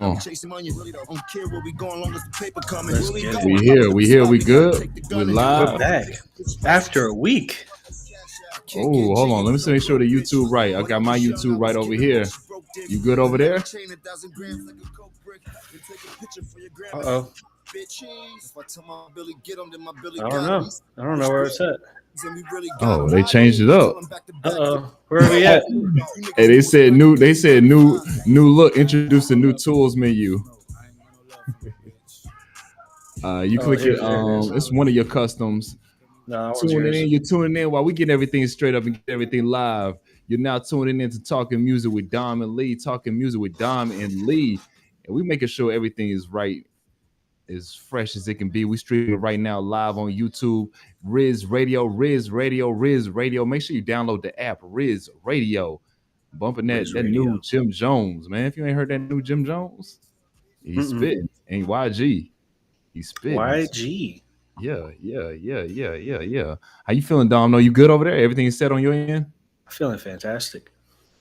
Oh, Let's get it. we here. We here. We good. We We're live. back after a week. Oh, hold on. Let me make sure the YouTube right. I got my YouTube right over here. You good over there? Uh oh. I don't know. I don't know where it's at. Oh, they changed it up. Uh oh. Where are we at? Hey, they said new. They said new look. Introduce the new tools menu. You Oh, click it. here it is. It's one of your customs. No, that one's Tuning yours. in. You're tuning in while we get everything straight up and get everything live. You're now tuning in to Talking Music with Dom and Lee. Talking Music with Dom and Lee, and we making sure everything is right, as fresh as it can be. We streaming right now live on YouTube. Rizz Radio, Rizz Radio, Rizz Radio. Make sure you download the app Rizz Radio. Bumping Rizz that new Radio. Jim Jones, man. If you ain't heard that new Jim Jones, he's Mm-mm. spitting. Ain't YG. He's spitting. YG. Yeah. How you feeling, Dom? No, you good over there? Everything is set on your end? Feeling fantastic.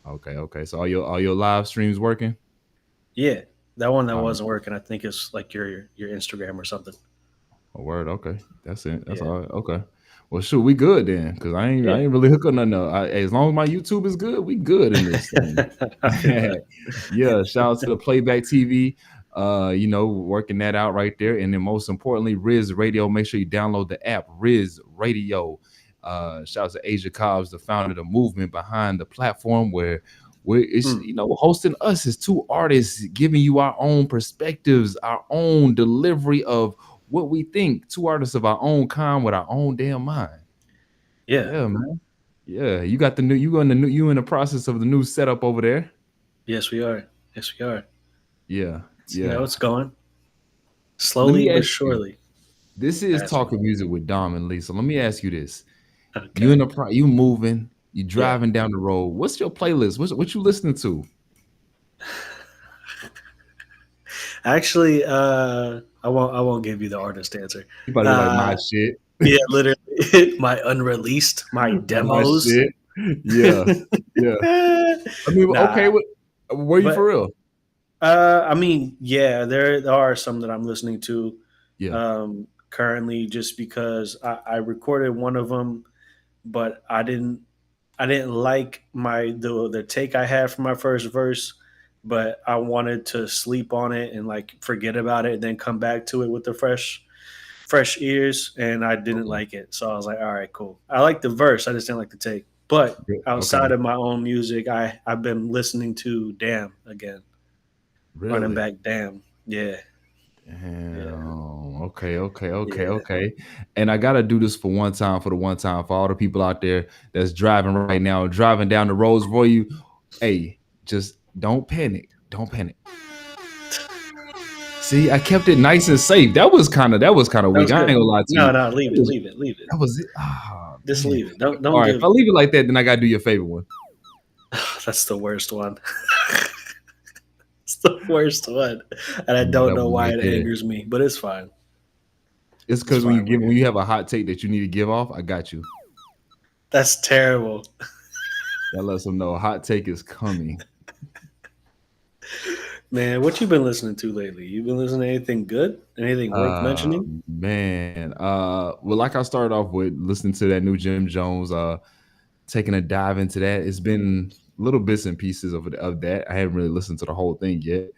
Okay. So all your live streams working? Yeah. That one that Um, wasn't working, I think it's like your Instagram or something. a word. Okay, that's it. That's Yeah. all right. Okay. Well, shoot, we good then, cause I Yeah. ain't really hooking nothing up. As long as my YouTube is good, we good in this thing. I feel that. Yeah. Shout out to the Playback TV. Working that out right there, and then most importantly, Rizz Radio. Make sure you download the app Rizz Radio. Shout out to Asia Cobbs, the founder of the movement behind the platform where it's Mm. hosting us as two artists, giving you our own perspectives, our own delivery of what we think. Two artists of our own kind with our own damn mind. Yeah. Yeah, man. Yeah, you got the new. You in the process of the new setup over there. Yes, we are. Yes, we are. Yeah, You know, yeah. it's going Let slowly me but ask you. surely. This is Ask me. Talking Music with Dom and Lisa. Let me ask you this: you Okay. in the you moving, you Yeah. driving down the road. What's your playlist? What you listening to? Actually, I won't give you the artist answer. You probably be like my Uh, shit, yeah, literally, my unreleased, my my demos. shit. Yeah, yeah. I mean, okay. Nah, Where you but for real? I mean, yeah, there are some that I'm listening to Yeah. currently, just because I recorded one of them, but I didn't like the take I had for my first verse, but I wanted to sleep on it and like forget about it, and then come back to it with the fresh ears, and I didn't Okay. like it. So I was like, all right, cool. I like the verse, I just didn't like the take. But Good. Okay. outside of my own music, I've been listening to Damn again, running Really? back Damn. Yeah, yeah, Damn. Okay. yeah. Okay. And I gotta do this for one time, for the one time, for all the people out there that's driving right now, driving down the roads for you. Hey, just don't panic. Don't panic. See, I kept it nice and safe. That was kind of That weak. was I ain't good. gonna lie to you. No, leave That it, was, leave it, leave it. that was it. Ah, Just man. leave it. Don't All don't right, if give. I leave it like that, then I gotta do your favorite one. That's the worst one. It's the worst one, and I No, don't that know one why right it there. angers me, but it's fine. It's It's because when you fine. We're give when good. you have a hot take that you need to give off, I got you. That's terrible. That lets them know a hot take is coming. Man, what you been listening to lately? You been listening to anything good? Anything worth mentioning? Man. Well, like I started off with listening to that new Jim Jones, taking a dive into that. It's been little bits and pieces of that. I haven't really listened to the whole thing yet.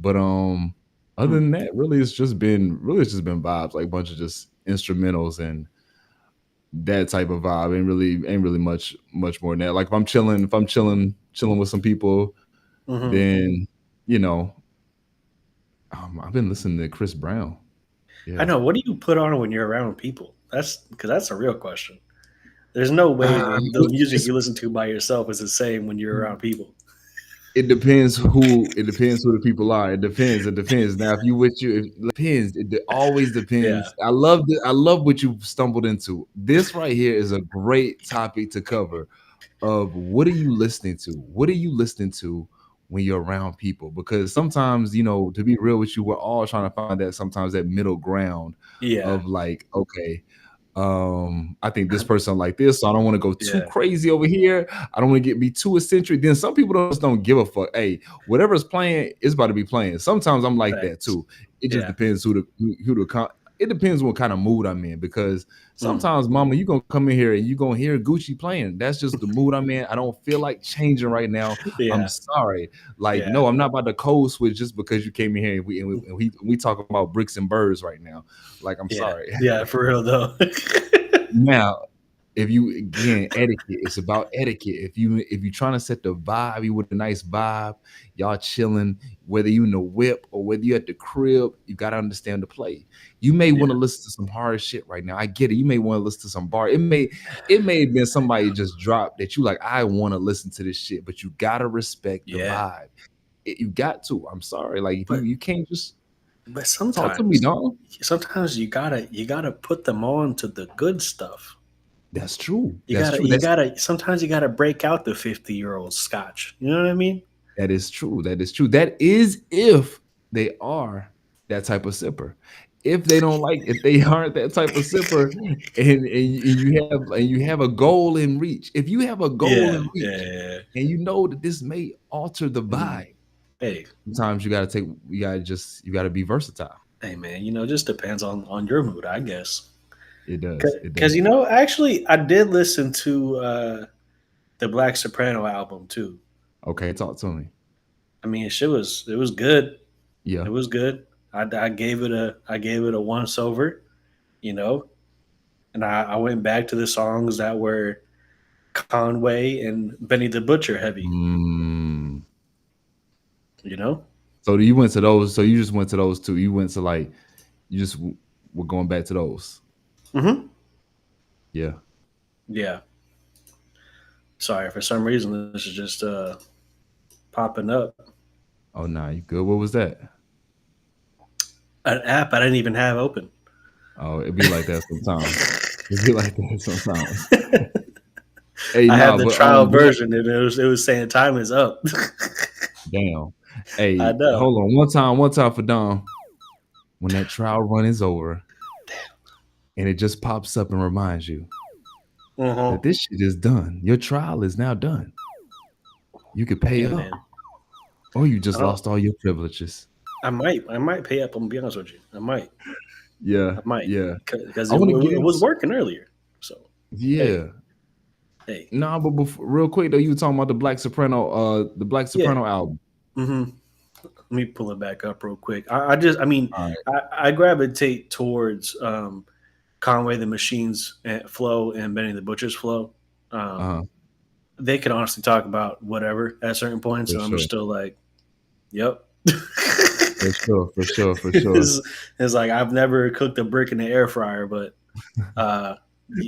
But other Hmm. than that, really it's just been vibes, like a bunch of just instrumentals and that type of vibe. Ain't really much more than that. Like if I'm chilling with some people, Hmm. then you know, I've been listening to Chris Brown. I Yeah. know. What do you put on when you're around people? That's because that's a real question. There's no way Uh, the music it's, you listen to by yourself is the same when you're around people. it depends who the people are. It depends. Now, if you with you, it depends. It always Yeah. depends. I love what you stumbled into. This right here is a great topic to cover. Of what are you listening to? What are you listening to when you're around people? Because sometimes, to be real with you, we're all trying to find that sometimes that middle ground Yeah. of like, okay. I think this person like this, so I don't want to go too Yeah. crazy over here. I don't want to be too eccentric. Then some people just don't give a fuck. Hey, whatever's playing is about to be playing. Sometimes I'm like that Thanks. too. It just Yeah. depends it depends what kind of mood I'm in, because Mm. sometimes, mama, you gonna come in here and you gonna hear Gucci playing. That's just the mood I'm in. I don't feel like changing right now. I'm Yeah. sorry. Like, Yeah. no, I'm not about to code switch just because you came in here and we talking about bricks and birds right now. Like, I'm Yeah. sorry. Yeah. For real though. Now, if you again etiquette, it's about etiquette. If you trying to set the vibe, you with a nice vibe, y'all chilling, whether you in the whip or whether you at the crib, you gotta understand the play. You may want Yeah. to listen to some hard shit right now. I get it. You may want to listen to some bar. It may have been somebody just dropped that you like. I want to listen to this shit, but you gotta respect the Yeah. vibe. You got to. I'm sorry. Like, if you But you can't just but talk to me, sometimes dog. sometimes you gotta put them on to the good stuff. That's true. You That's gotta true. you gotta sometimes you gotta break out the 50-year-old scotch. You know what I mean? That is true. That is true. That is if they are that type of sipper. If they aren't that type of sipper, and you have a goal in reach. If you have a goal Yeah. in Yeah. reach, Yeah. and you know that this may alter the Mm. vibe, Hey, sometimes you gotta be versatile. hey, man. Just depends on your mood, I guess. It does. It Because does. actually, I did listen to the Black Soprano album too. Okay, talk to me. I mean, it was good. It Yeah. was good. I gave it a once over. You know, and I went back to the songs that were Conway and Benny the Butcher heavy. Mm. You know. So you went to those. So you just went to those two. You went to like you just were going back to those. Hmm. Yeah. Yeah. Sorry, for some reason this is just popping up. Oh, nah, you good. What was that? An app I didn't even have open. Oh, it be like that sometimes. It be like that sometimes. Hey, I have nah, the but trial Black, version, and it was saying time is up. damn. I Hey, know. hold on. One time for Dom. When that trial run is over and it just pops up and reminds you Uh-huh. that this shit is done. Your trial is now done. You could pay Hey up, man, or you I just don't. lost all your privileges. I might pay up. I'm gonna be honest with you. I might. Yeah, I might yeah. because I it, want to w- get it was into working earlier. So hey, yeah. hey, Nah, but real quick though, you were talking about the Black yeah. Soprano album. Hmm. Let me pull it back up real quick. I mean, All right. I gravitate towards Conway the Machine's flow and Benny the Butcher's flow. Um, Uh-huh. they can honestly talk about whatever at certain points, For and I'm sure. still like, yep. For sure. For sure. For sure. it's like I've never cooked a brick in the air fryer, but uh,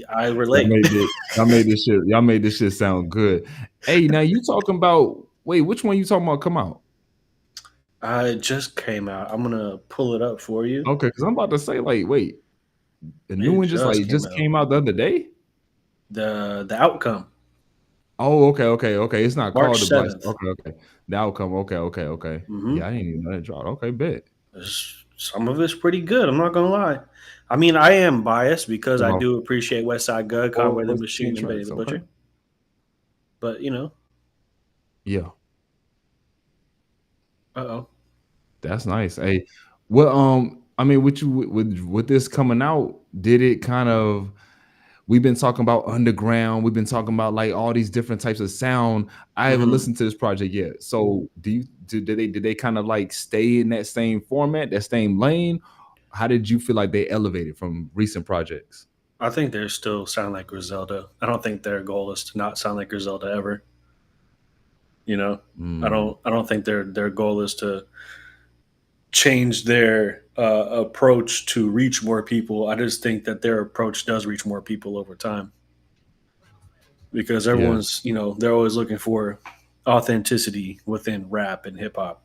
I Y'all relate. made it. Y'all made this shit sound good. Hey, now you talking about? Wait, which one you talking about? Come out? I just came out. I'm gonna pull it up for you. Okay, because I'm about to say like, wait, the new It one just just like came just out. came out the other day. The outcome, Oh, okay, okay, okay. It's not called March the Black. 7th. Okay, okay. The outcome. Okay, okay, okay. Mm-hmm. Yeah, I didn't even know that dropped. Okay, bet. Some of it's pretty good. I'm not gonna lie. I mean, I am biased because I Wow, do appreciate West Side Gun, four Conway the or 16 Machine, and Benny tracks. the Okay. Butcher. But Yeah, oh, that's nice. Hey, well, I mean, with you with this coming out, did it kind of? We've been talking about underground. We've been talking about like all these different types of sound. I haven't hmm listened to this project yet. So did they kind of like stay in that same format, that same lane? How did you feel like they elevated from recent projects? I think they still sound like Griselda. I don't think their goal is to not sound like Griselda ever. You know, I Mm, don't. I don't think their goal is to change their approach to reach more people. I just think that their approach does reach more people over time because yeah, they're always looking for authenticity within rap and hip hop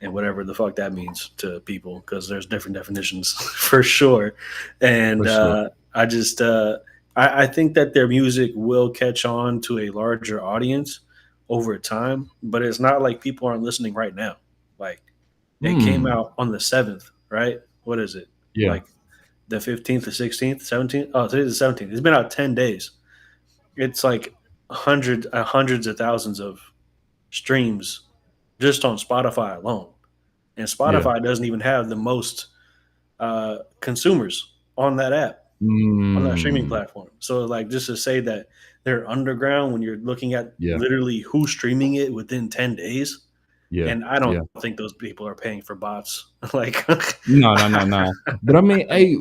and whatever the fuck that means to people because there's different definitions for sure. And for sure, I think that their music will catch on to a larger audience over time, but it's not like people aren't listening right now. Like it came Mm, out on the 7th, right? What is it? yeah, Like the 15th, the 16th, 17th. Oh, today's the 17th. It's been out 10 days. It's like hundreds of thousands of streams just on Spotify alone, and Yeah. Spotify doesn't even have the most consumers on that app, on that streaming Mm, platform. So like just to say that they're underground when you're looking at yeah. literally who's streaming it within 10 days. Yeah. And I Yeah. don't think those people are paying for bots. Like, No, no, no, no. But I mean, hey,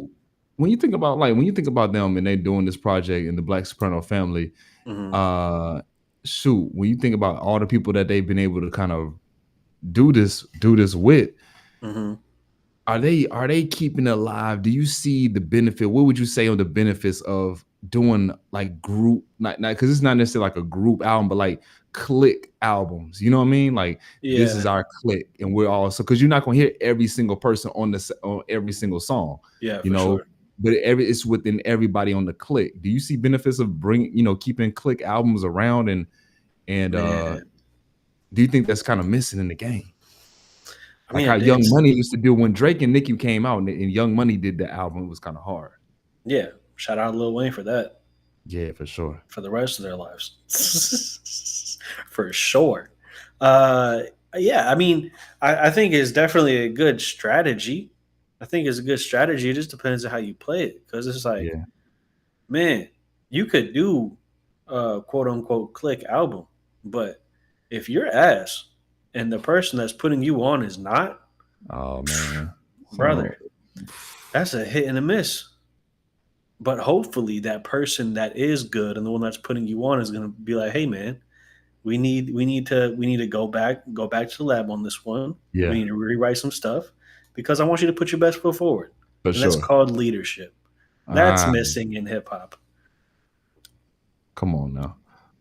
when you think about them and they doing this project in the Black Soprano family, hmm uh shoot, when you think about all the people that they've been able to kind of do this with, hmm are they keeping it alive? Do you see the benefit? What would you say on the benefits of doing like group, not because it's not necessarily like a group album, but like click albums? You know what I mean? Like this yeah, is our click, and we're all so because you're not gonna hear every single person on every single song, yeah, you for know. sure, But it's within everybody on the click. Do you see benefits of bringing, keeping click albums around and man. do you think that's kind of missing in the game? I Like mean, how Young it's Money used to do when Drake and Nicki came out and Young Money did the album, it was kind of hard. yeah. Shout out Lil Wayne for that, Yeah, for sure. for the rest of their lives, for sure. Uh, yeah, I mean, I think it's definitely a good strategy. I think it's a good strategy. It just depends on how you play it, because it's like, Yeah. man, you could do a quote unquote click album, but if you're ass and the person that's putting you on is not, Oh man. So brother, that's a hit and a miss. But hopefully that person that is good and the one that's putting you on is gonna be like, hey man, we need to go back to the lab on this one. We yeah, need to rewrite some stuff because I want you to put your best foot forward. for And that's sure. called leadership. That's Ah, missing in hip hop. come on now.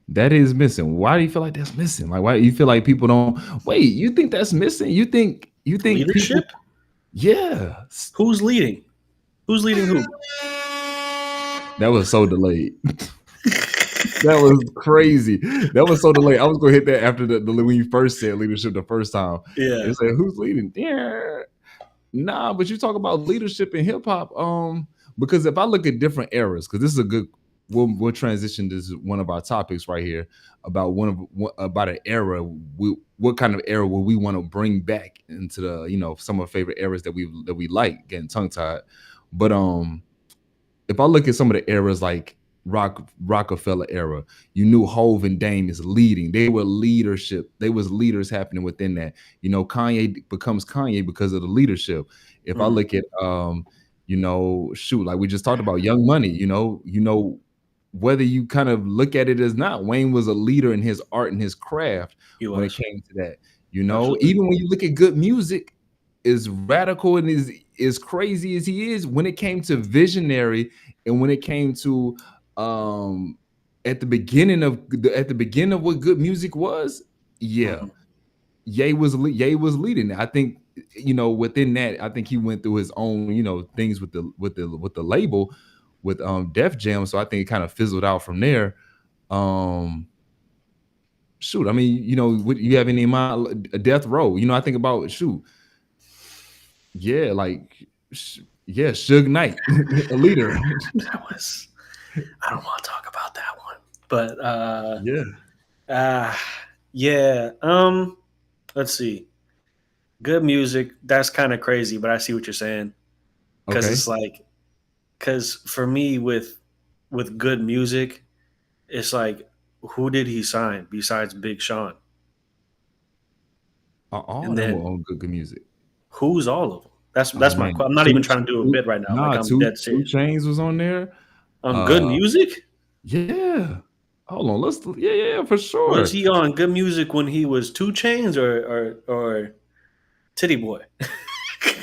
That is missing. Why do you feel like that's missing? Like why do you feel like people don't wait, you think that's missing? You think people Leadership? yeah. Who's leading? Who's leading who? That was so delayed. That was crazy. That was so delayed. I was gonna hit that after the when you first said leadership the first time. Yeah. It said who's leading? Yeah. Nah, but you talk about leadership in hip hop. Because if I look at different eras, because this is a good, we'll transition to one of our topics right here about about an era. What kind of era would we want to bring back into the some of the favorite eras that we like? Getting tongue tied, but if I look at some of the eras like Rockefeller era, you knew Hove and Dame is leading. They were leadership. They was leaders happening within that. Kanye becomes Kanye because of the leadership. If I Mhm. look at shoot, like we just talked about Young Money, whether you kind of look at it as not, Wayne was a leader in his art and his craft He when it was. came to that. Absolutely. Even when you look at good music, as radical and as crazy as he is, when it came to visionary and when it came to um at the beginning of what good music was, yeah, Mhm. Ye was leading. I think within that, I think he went through his own things with the label with Def Jam. So I think it kind of fizzled out from there. Um Shoot, I mean, what you have any in mind? Death Row. I think about shoot, yeah, like yeah, Suge Knight, a leader. That was. I don't want to talk about that one, but Yeah. uh, yeah. Let's see. Good music. That's kind of crazy, but I see what you're saying because Okay. it's like because for me with good music, it's like who did he sign besides Big Sean, All of and them were then on good music. who's all of them? That's Oh that's my. man, I'm not even trying to do a bit right now. Like nah, I'm two dead two serious. chains was on there. On good Uh, music, yeah. Hold on, yeah, for was sure. he on good music when he was Two Chains or Titty Boy?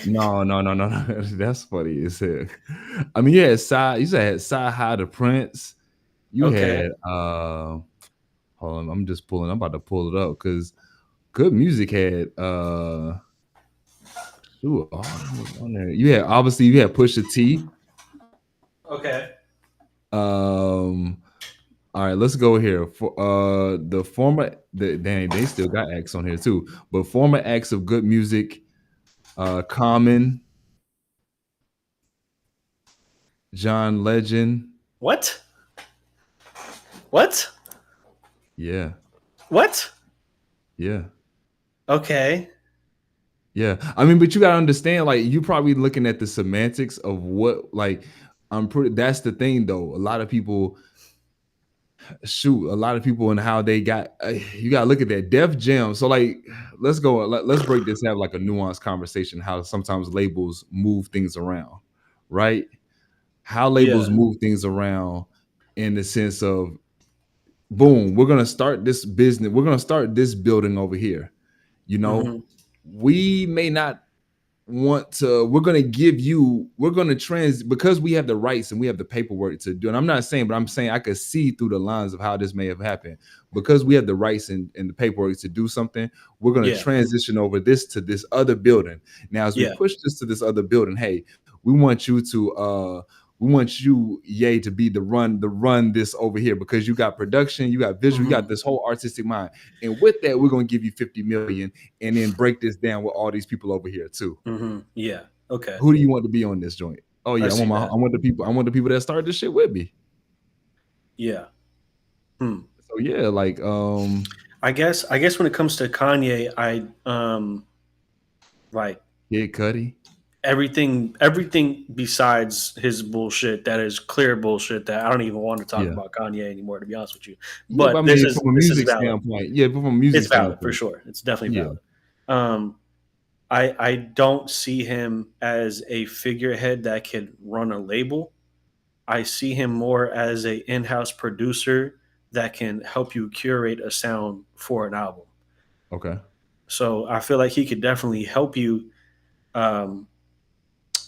No, no, no, no, no. That's funny. It's I mean, you said Side High the Prince. You Okay. had hold on, I'm about to pull it up because good music had shoot, all of them was on there. You had Pusha T. Okay. Um, all right, let's go here. For the former they still got acts on here too, but former acts of good music, Common, John Legend. What? What? Yeah, What? yeah, Okay. yeah. I mean, but you gotta understand, like, you probably looking at the semantics of what, like, I'm pretty. That's the thing, though. A lot of people shoot a lot of people and how they got you got to look at that Def Jam. So like let's break this, have like a nuanced conversation how sometimes labels move things around, right? How labels Yeah. move things around in the sense of, boom, we're going to start this business, we're going to start this building over here, you know. Hmm. We may not want to, we're going to give you, we're going to because we have the rights and we have the paperwork to do, and I'm not saying, but I'm saying I could see through the lines of how this may have happened. Because we have the rights and the paperwork to do something, we're going to Yeah. transition over this to this other building. Now as we Yeah. push this to this other building, hey, we want you to we want you, Ye, to be the run this over here, because you got production, you got visual, you got Hmm. this whole artistic mind. And with that, we're going to give you 50 million and then break this down with all these people over here too. Hmm. Yeah. Okay. Who do you want to be on this joint? Oh I yeah, see that. I want the people that started this shit with me. Yeah. Hmm. So yeah, like I guess when it comes to Kanye, I like Kid Cudi. everything besides his bullshit that is clear bullshit that I don't even want to talk Yeah. about Kanye anymore, to be honest with you. Yeah, but I But this mean is from a this is music valid. standpoint, yeah, but from a music It's valid for standpoint, sure. It's definitely yeah. valid. Um, I don't see him as a figurehead that can run a label. I see him more as a in-house producer that can help you curate a sound for an album. Okay. So I feel like he could definitely help you, um,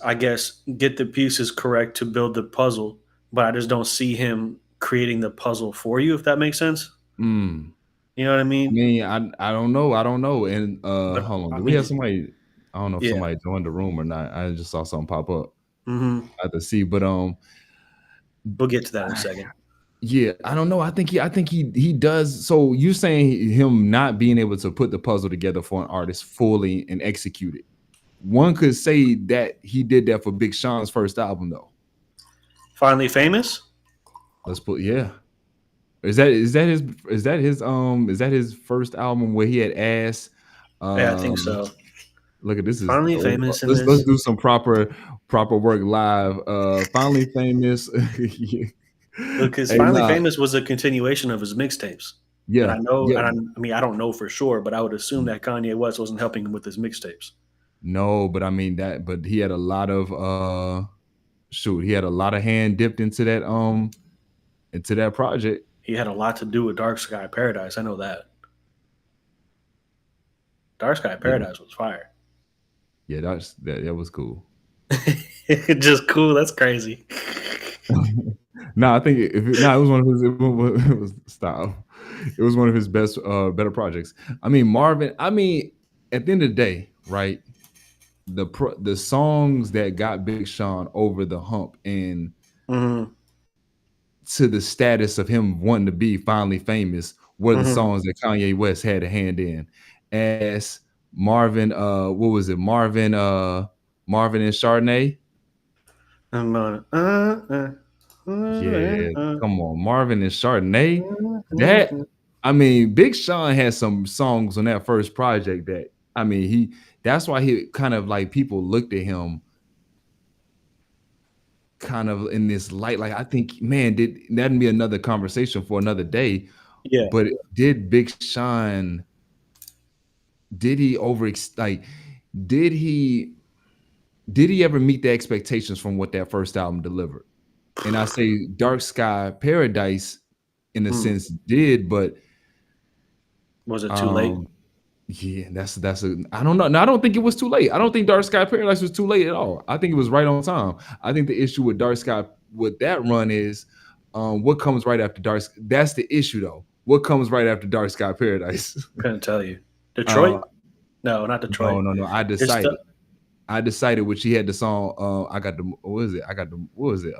I guess, get the pieces correct to build the puzzle. But I just don't see him creating the puzzle for you, if that makes sense. Mm. You know what I I mean? mean, I don't know. I don't know. And But hold on. I Do we have mean, somebody? I don't know if yeah. somebody joined the room or not. I just saw something pop up. Hmm. I have to see. But We'll get to that in a second. yeah, I don't know. I think he does. So you saying him not being able to put the puzzle together for an artist fully and execute it. One could say that he did that for Big Sean's first album though. Finally famous? Let's put, yeah. Is that his first album where he had ass? Yeah, I think Um so. Look at this is Finally famous in let's this. do some proper work live. Finally famous. Because Hey, Finally nah, Famous was a continuation of his mixtapes. And yeah, I know, yeah. and I mean, I don't know for sure, but I would assume that Kanye West wasn't helping him with his mixtapes. No, but I mean that, but he had a lot of shoot, he had a lot of hand dipped into that project. He had a lot to do with Dark Sky Paradise. I know that. Dark Sky Yeah, Paradise was fire. yeah, that was cool. Just cool. That's crazy. No, I think it was one of his, it was style. It was one of his best better projects. I mean Marvin, I mean at the end of the day, right? The songs that got Big Sean over the hump and Hmm. to the status of him wanting to be finally famous were the Hmm. songs that Kanye West had a hand in. As Marvin, what was it? Marvin and Chardonnay. I'm on. Yeah, come on, Marvin and Chardonnay. That, I mean, Big Sean had some songs on that first project that, I mean, that's why he kind of like people looked at him kind of in this light. Like, I think, man, that'd be another conversation for another day. Yeah. But did Big Sean, did he like, did he did he ever meet the expectations from what that first album delivered? And I say Dark Sky Paradise in a Hmm. sense did, but Was it too late? um yeah, that's a, I don't know. No, I don't think it was too late. I don't think Dark Sky Paradise was too late at all. I think it was right on time. I think the issue with Dark Sky with that run is what comes right after That's the issue though. What comes right after Dark Sky Paradise? Couldn't tell you. uh Detroit? No, not Detroit. no. I It's the decided. I decided which he had the song I got the what is it? What was it?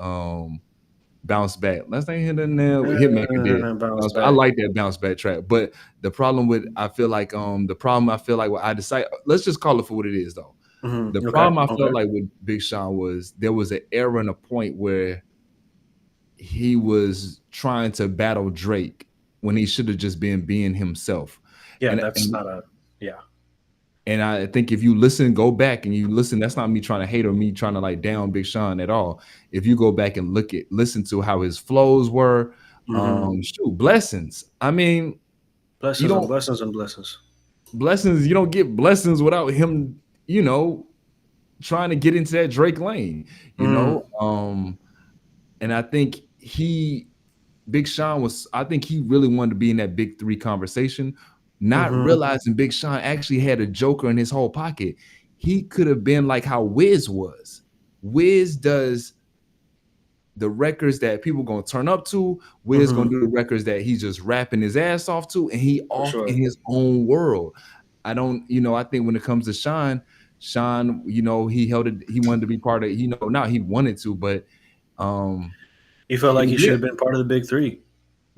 Bounce Back. Last thing hit in there Hitmaker did. bounce So I back. like that bounce back track. But the problem with I feel like what I decided, let's just call it for what it is though. Hmm. The Okay. problem I felt Okay. like with Big Sean was there was an era and a point where he was trying to battle Drake when he should have just been being himself. Yeah, And that's and not a. Yeah. and I think if you listen, go back and you listen, that's not me trying to hate or me trying to like down Big Sean at all. If you go back and listen to how his flows were, Hmm. shoot, blessings. I mean, you Blessings on don't blessings and blessings. blessings, you don't get blessings without him, you know, trying to get into that Drake lane, you Mm. know. And I think Big Sean was, I think he really wanted to be in that big three conversation, not Hmm. realizing Big Sean actually had a joker in his whole pocket. He could have been like how Wiz was. Wiz does the records that people gonna turn up to. Wiz Hmm. gonna do the records that he's just rapping his ass off to, and he For off in sure. his own world. I don't, I think when it comes to Sean, he held it, he wanted to be part of, not he wanted to, but um He felt like he should yeah, have been part of the big three.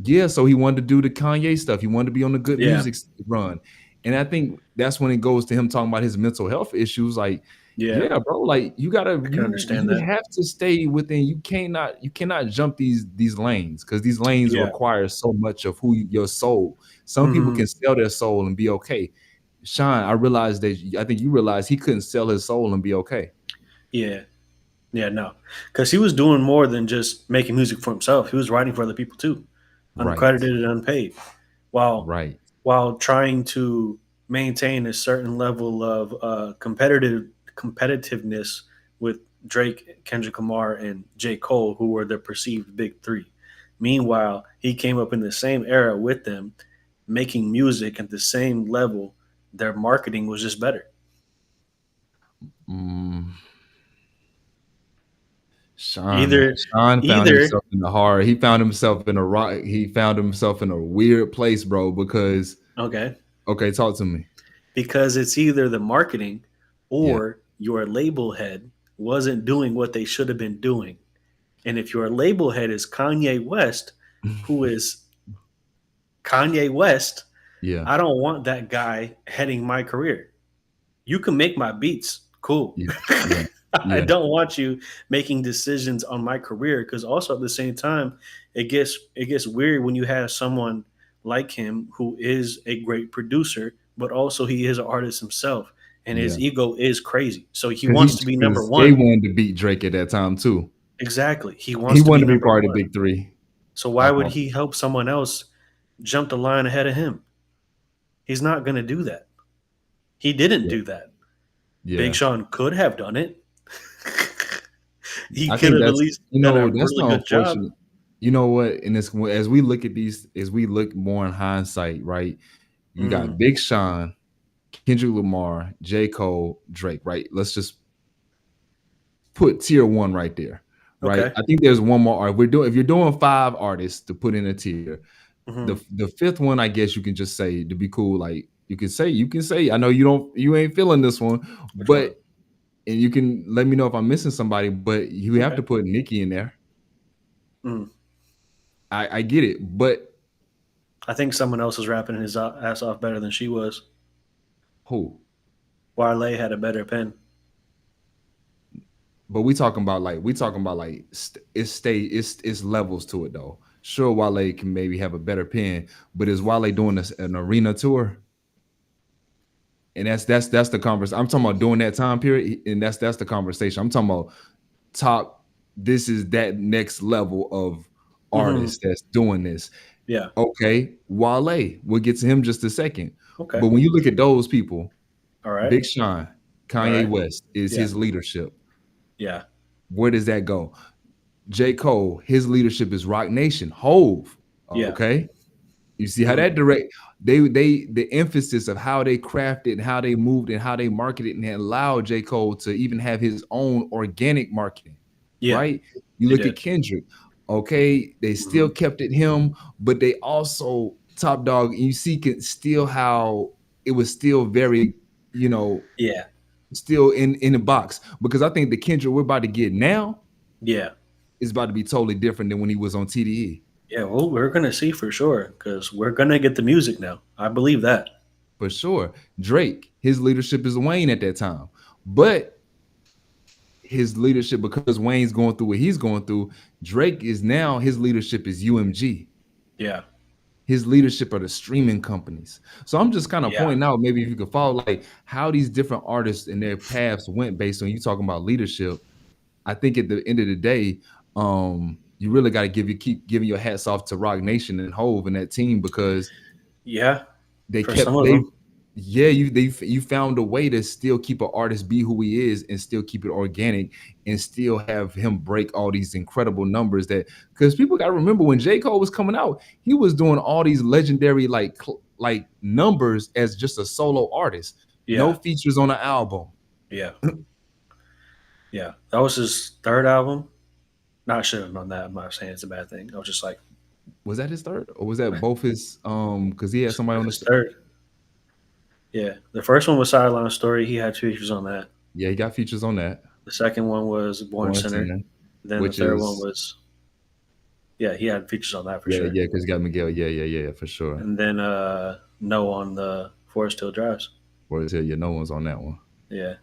yeah, so he wanted to do the Kanye stuff. He wanted to be on the good Yeah. music run. And I think that's when it goes to him talking about his mental health issues. Like, Yeah. yeah, bro, like you gotta I can you understand that. have to stay within, you cannot jump these lanes because these lanes Yeah. require so much of your soul. Some people Hmm. can sell their soul and be okay. Sean, I realized that I think you realized he couldn't sell his soul and be okay. Yeah. Yeah. No, because he was doing more than just making music for himself. He was writing for other people too, Right, uncredited and unpaid, while right. while trying to maintain a certain level of competitiveness with Drake, Kendrick Lamar, and J. Cole, who were the perceived big three. Meanwhile, he came up in the same era with them, making music at the same level. Their marketing was just better. Mm. Sean, man, Either, Sean found either himself in the horror. He found himself in a rock. He found himself in a weird place, bro. Because okay, okay, talk to me. because it's either the marketing Yeah, or your label head wasn't doing what they should have been doing. And if your label head is Kanye West, who is Kanye West, yeah, I don't want that guy heading my career. You can make my beats, cool. yeah, yeah, I yeah, don't want you making decisions on my career because also at the same time, it gets weird when you have someone like him who is a great producer, but also he is an artist himself, and his yeah. ego is crazy. So he Because wants to be number they one. wanted to beat Drake at that time too. Exactly, he He wants to be wanted to be number part of the one. big three. So why would he help someone else jump the line ahead of him? He's not going to do that. He didn't Yeah, do that. Big yeah. Sean could have done it. He I could think have at that's least done a that's really the good job. unfortunate. You know what? And this as we look at these, as we look more in hindsight, right? You Hmm. got Big Sean, Kendrick Lamar, J. Cole, Drake, right? Let's just put tier one right there, right? Okay. I think there's one more art. If you're doing five artists to put in a tier, Hmm. the fifth one, I guess you can just say to be cool, like you can say, I know you ain't feeling this one, Which but one? and you can let me know if I'm missing somebody, but you have Okay. to put Nicki in there. Mm. I get it, but I think someone else was rapping his ass off better than she was. who? Wale had a better pen. But it's levels to it though. Sure, Wale can maybe have a better pen, but is Wale doing an arena tour? And that's the conversation. I'm talking about during that time period, and that's the conversation. I'm talking about top. This is that next level of Hmm. artists that's doing this. Yeah. Okay, Wale. We'll get to him just a second. Okay. But when you look at those people, All right. Big Sean, All Kanye right. West is Yeah. his leadership. Yeah. Where does that go? J. Cole, his leadership is Rock Nation. Hove, Yeah. okay. You see how Hmm. that direct the emphasis of how they crafted and how they moved and how they marketed and allowed J. Cole to even have his own organic marketing, Yeah. right? You They look at did. Kendrick, okay, they Hmm. still kept it him, but they also top dog. You see still how it was still very, you know, Yeah. still in the box because I think the Kendrick we're about to get now Yeah. is about to be totally different than when he was on TDE. Yeah. Well, we're gonna see for sure because we're gonna get the music now. I believe that. For sure. Drake, his leadership is Wayne at that time. But his leadership, because Wayne's going through what he's going through, Drake is now his leadership is UMG. Yeah. His leadership are the streaming companies. So I'm just kind of Yeah. pointing out, maybe if you could follow like how these different artists and their paths went based on you talking about leadership. I think at the end of the day, you really got to keep giving your hats off to Rock Nation and Hove and that team, because Yeah. they For some kept of they them. yeah, you found a way to still keep an artist be who he is and still keep it organic and still have him break all these incredible numbers. That because people got to remember, when J. Cole was coming out, he was doing all these legendary like numbers as just a solo artist, no Yeah. features on the album. Yeah. Yeah. That was his third album. Not should have known that. I'm not saying it's a bad thing. I was just like, Was that his third, or was that both his? Because he had somebody on his the. third. Yeah. The first one was Sideline Story. He had features on that. Yeah, he got features on that. The second one was Born Born Center. Sinner, Then the which third one is was, yeah, he had features on that for yeah, sure. yeah, because he got Miguel. Yeah, yeah, yeah, for sure. And then No on the Forest Hill Drives. Or is it? Yeah, no one's on that one. Yeah.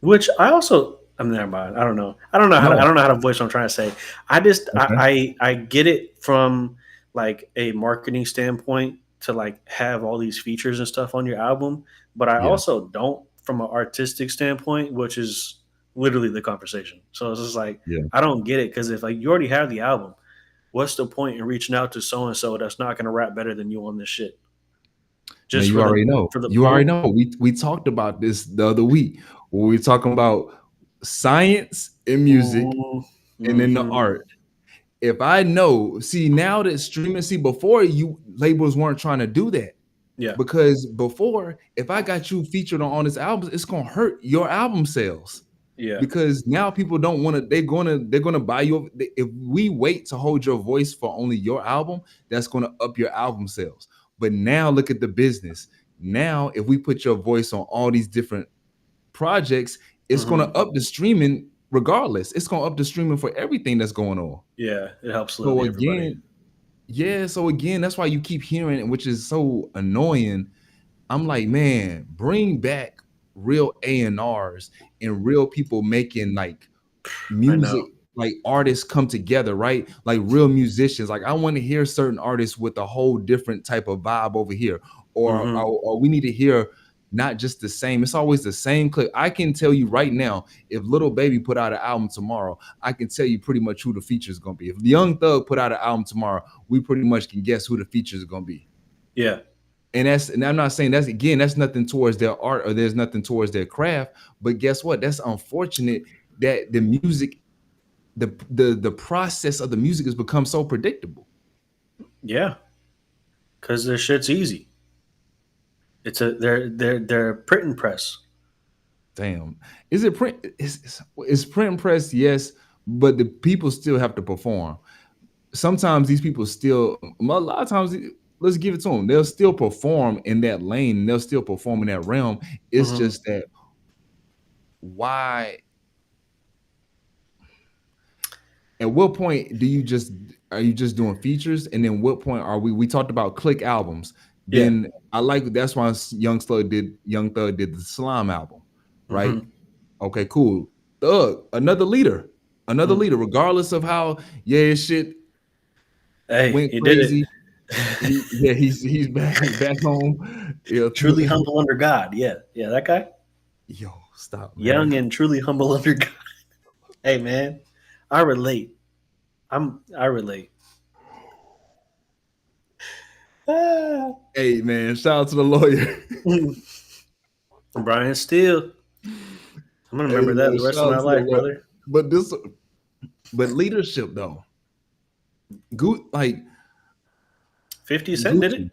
Which I also, I'm never mind. I don't know. I don't know how to, I No, don't know how to voice what I'm trying to say. I just okay, I get it from like a marketing standpoint to like have all these features and stuff on your album, but I yeah. also don't from an artistic standpoint, which is literally the conversation. So it's just like Yeah. I don't get it because if like you already have the album, what's the point in reaching out to so and so that's not going to rap better than you on this shit? Man, Just you for the already know. for the You already pull? know. We talked about this the other week when we were talking about science and music and then the Mm-hmm. art. If I know, see now that streaming, see before you labels weren't trying to do that. Yeah. Because before, if I got you featured on this album, it's gonna hurt your album sales. Yeah. Because now people don't want to, they're gonna buy you. If we wait to hold your voice for only your album, that's gonna up your album sales. But now look at the business. Now if we put your voice on all these different projects, it's gonna Mm-hmm. up the streaming regardless. It's gonna up the streaming for everything that's going on. Yeah, it helps So literally everybody. again, yeah, so again, that's why you keep hearing, which is so annoying. I'm like, man, bring back real A&Rs and real people making like I music, know. like artists come together, right? Like real musicians. Like I want to hear certain artists with a whole different type of vibe over here, Hmm. or we need to hear not just the same. It's always the same clip. I can tell you right now, if Little Baby put out an album tomorrow, I can tell you pretty much who the feature is gonna be. If Young Thug put out an album tomorrow, we pretty much can guess who the features are gonna be. Yeah. And I'm not saying that's nothing towards their art or there's nothing towards their craft, but guess what? That's unfortunate that the music, the process of the music has become so predictable. Yeah. Because their shit's easy. It's a they're printing press. Damn, is it print? Is print and press? Yes, but the people still have to perform. Sometimes these people still, a lot of times, let's give it to them. They'll still perform in that lane. They'll still perform in that realm. It's Hmm. just that why at what point do you just are you just doing features, and then what point are we talked about click albums? Yeah. Then I like that's why Young Thug did the Slime album, right? Hmm. Okay, cool. Thug, another leader, regardless of how his shit Hey, went he did it. crazy. Yeah, he's back home. Yeah, Truly humble under God. Yeah. Yeah, that guy. yo, stop, man. Young and truly humble under God. Hey man, I relate. I relate. Ah. Hey, man, shout out to the lawyer. Brian Steele. I'm gonna Hey, remember that man, the rest shout of out my to the life, lawyer. brother. But this, but leadership though, good like 50 Cent did Gucci. it.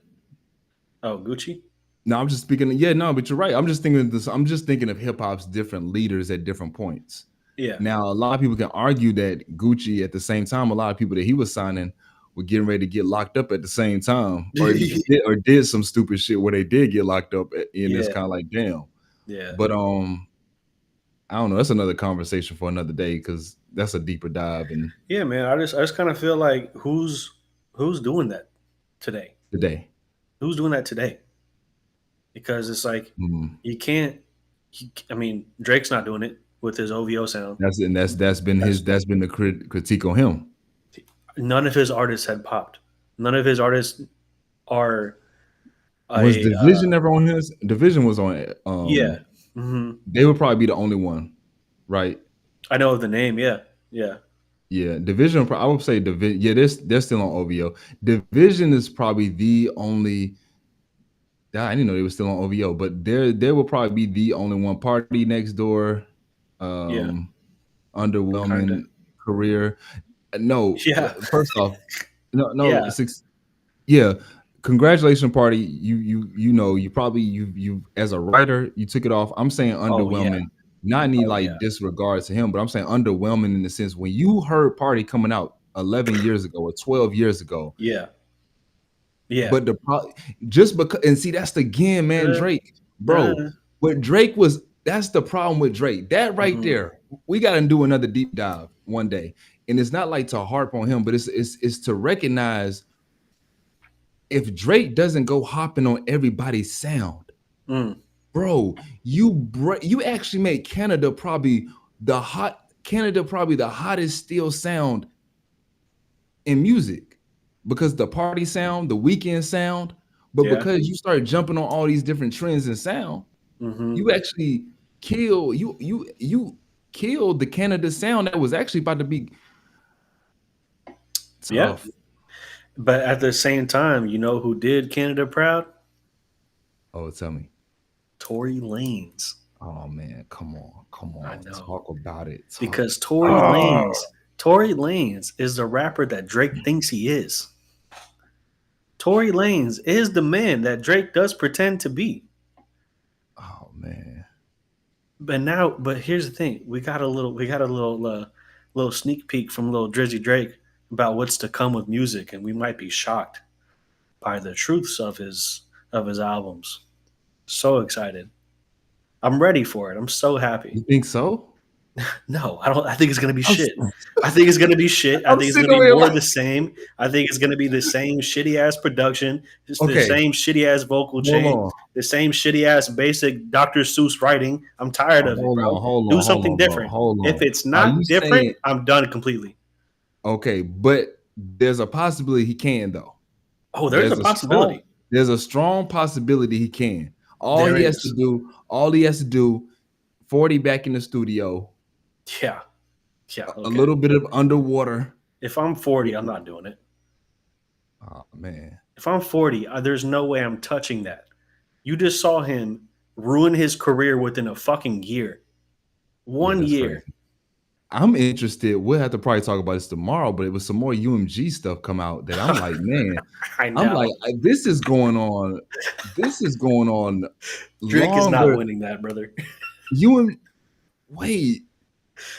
Oh, Gucci. No, I'm just speaking. Yeah, no, but you're right. I'm just thinking of this. I'm just thinking of hip hop's different leaders at different points. Yeah. Now, a lot of people can argue that Gucci, at the same time, a lot of people that he was signing were getting ready to get locked up at the same time, or did some stupid shit where they did get locked up. And it's Yeah. kind of like, damn. Yeah. But I don't know. That's another conversation for another day because that's a deeper dive in Yeah, man. I just kind of feel like who's doing that today? today. Who's doing that today? Because it's like Mm, you can't. I mean, Drake's not doing it with his OVO sound. That's been That's the critique on him. none of his artists had popped. None of his artists are Was a Division ever on his? Division was on. yeah. Hmm. They would probably be the only one, right? I know of the name. Yeah, yeah, Yeah, Division. I would say Division. Yeah, they're still on OVO. Division is probably the only. I didn't know they were still on OVO, but they will probably be the only one. Party Next Door, yeah. um, Kind of. underwhelming career. No, Yeah, first off, no, yeah. yeah. Congratulations, Party. You know you probably you as a writer you took it off. I'm saying Oh yeah. underwhelming. Not any Oh yeah. like disregard to him, but I'm saying underwhelming in the sense when you heard Party coming out 11 years ago or 12 years ago, Yeah. Yeah. but just because and see that's the again, man, Uh, Drake, bro. uh, What Drake was that's the problem with Drake. That right mhm. there, we got to do another deep dive one day. And it's not like to harp on him, but it's to recognize if Drake doesn't go hopping on everybody's sound, Mm. bro, you actually made Canada probably the hottest still sound in music because the party sound, the weekend sound, but Yeah. because you started jumping on all these different trends in sound, Hmm. you actually you killed the Canada sound that was actually about to be Yeah. tough. But at the same time, you know who did Canada proud? Oh, tell me. Tory Lanez. Oh man, come I on, know. talk about it. Talk. Because Tory Oh, Lanez, Tory Lanez is the rapper that Drake thinks he is. Tory Lanez is the man that Drake does pretend to be. oh man. But here's the thing: little sneak peek from little Drizzy Drake about what's to come with music, and we might be shocked by the truths of his albums. So excited! I'm ready for it. I'm so happy. You think so? No, I don't. I think it's gonna be I'm, shit. I think it's gonna be shit. I I'm think it's sitting gonna be over here more of like, the same. I think it's gonna be the same shitty ass production, just the okay, same shitty ass vocal hold chain, on, the same shitty ass basic Dr. Seuss writing. I'm tired of it, bro. Do something bro, different. hold If on. it's Are you not different, saying I'm done completely. okay? But there's a possibility he can though. Oh, there's a There's a strong possibility. there's a strong possibility he can. There is. All he has to do, 40 back in the studio, Yeah. Yeah. a Okay. little bit of underwater. If I'm 40, I'm not doing it. Oh man, If I'm 40, there's no way I'm touching that. You just saw him ruin his career within a fucking year. yeah, One that's year. crazy. I'm interested. We'll have to probably talk about this tomorrow, but it was some more UMG stuff come out that I'm like, man, I I'm like, know. this is going on. This is going on Drake is not longer. winning that, brother. You and wait,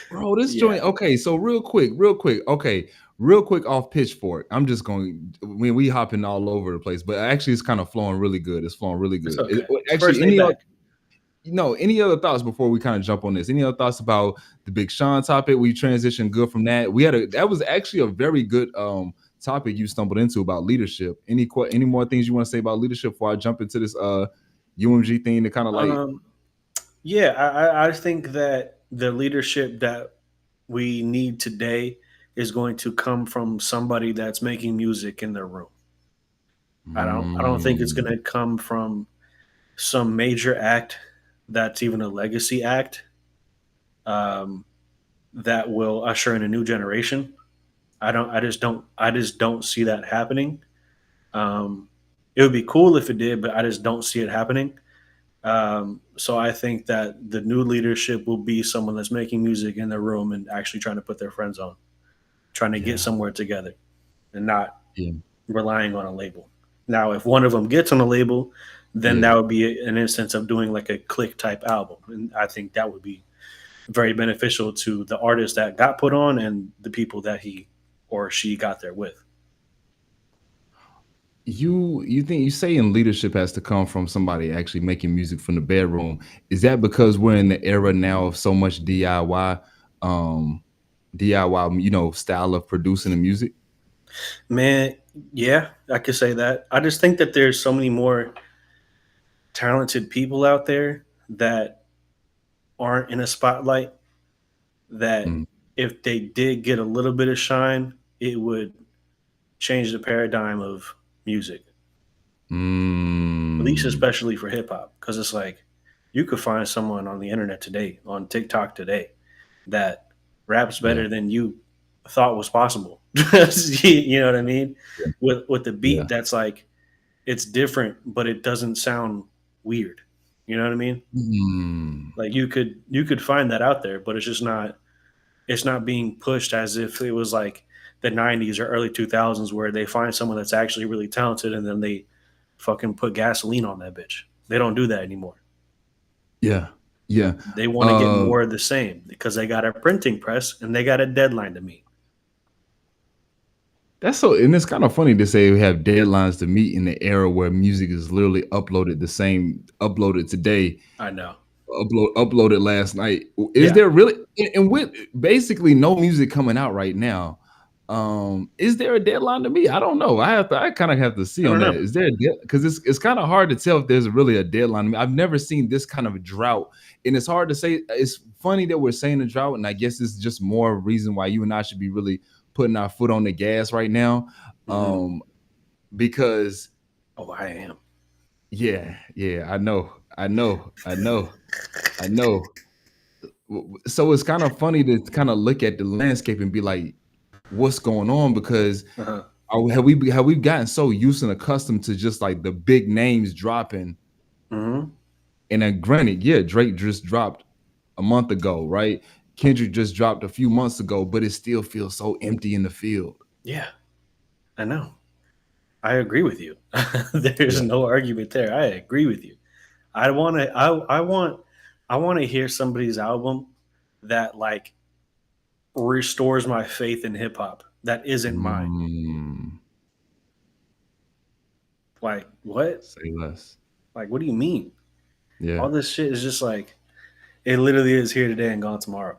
bro, this Yeah. joint. Okay, so real quick off Pitchfork. I'm just going. When we hopping all over the place, but actually, it's kind of flowing really good. It's flowing really It's good. okay. Actually, First day back. any other thoughts before we kind of jump on this? Any other thoughts about the Big Sean topic? We transitioned good from that. That was actually a very good topic you stumbled into about leadership. Any more things you want to say about leadership before I jump into this UMG thing to kind of like Um, yeah, I think that the leadership that we need today is going to come from somebody that's making music in their room. I don't think it's mm, going to come from some major act that's even a legacy act um, that will usher in a new generation. I just don't see that happening. Um, it would be cool if it did, but I just don't see it happening. So I think that the new leadership will be someone that's making music in their room and actually trying to put their friends on, trying to get yeah, somewhere together, and not yeah, relying on a label. Now, if one of them gets on a label, then yeah. that would be an instance of doing like a click type album, and I think that would be very beneficial to the artist that got put on and the people that he or she got there with. You think you saying leadership has to come from somebody actually making music from the bedroom? Is that because we're in the era now of so much um, DIY, style of producing the music? Man, yeah, I could say that. I just think that there's so many more talented people out there that aren't in a spotlight that Mm. if they did get a little bit of shine, it would change the paradigm of music, at least Mm. especially for hip hop. Because it's like you could find someone on the internet today, on TikTok today, that raps Yeah. better than you thought was possible. You know what I mean? Yeah. With the beat Yeah. that's like it's different, but it doesn't sound weird. You know what I mean? Mm. Like you could find that out there, but it's not being pushed as if it was like the 90s or early 2000s where they find someone that's actually really talented and then they fucking put gasoline on that bitch. They don't do that anymore. Yeah. Yeah. They want to get Uh, more of the same because they got a printing press and they got a deadline to meet. that's so, and it's kind of funny to say we have deadlines to meet in the era where music is literally uploaded today, I know. uploaded last night. Is Yeah. there really, and with basically no music coming out right now? Is there a deadline to me? I don't know. I kind of have to see I on don't that. know. Is there because it's kind of hard to tell if there's really a deadline to me. I've never seen this kind of a drought, and it's hard to say. It's funny that we're saying a drought, and I guess it's just more reason why you and I should be really putting our foot on the gas right now. Hmm. Um, because Oh, I am. yeah, yeah, I know. So it's kind of funny to kind of look at the landscape and be like, what's going on? Because Uh-huh. have we gotten so used and accustomed to just like the big names dropping? Hmm. And then granted, yeah, Drake just dropped a month ago, right? Kendrick just dropped a few months ago, but it still feels so empty in the field. Yeah, I know. I agree with you. There's Yeah. no argument there. I agree with you. I want to. I want to hear somebody's album that like restores my faith in hip hop. That isn't mine. Mm, Like what? say less. Like what do you mean? Yeah. All this shit is just like it literally is here today and gone tomorrow.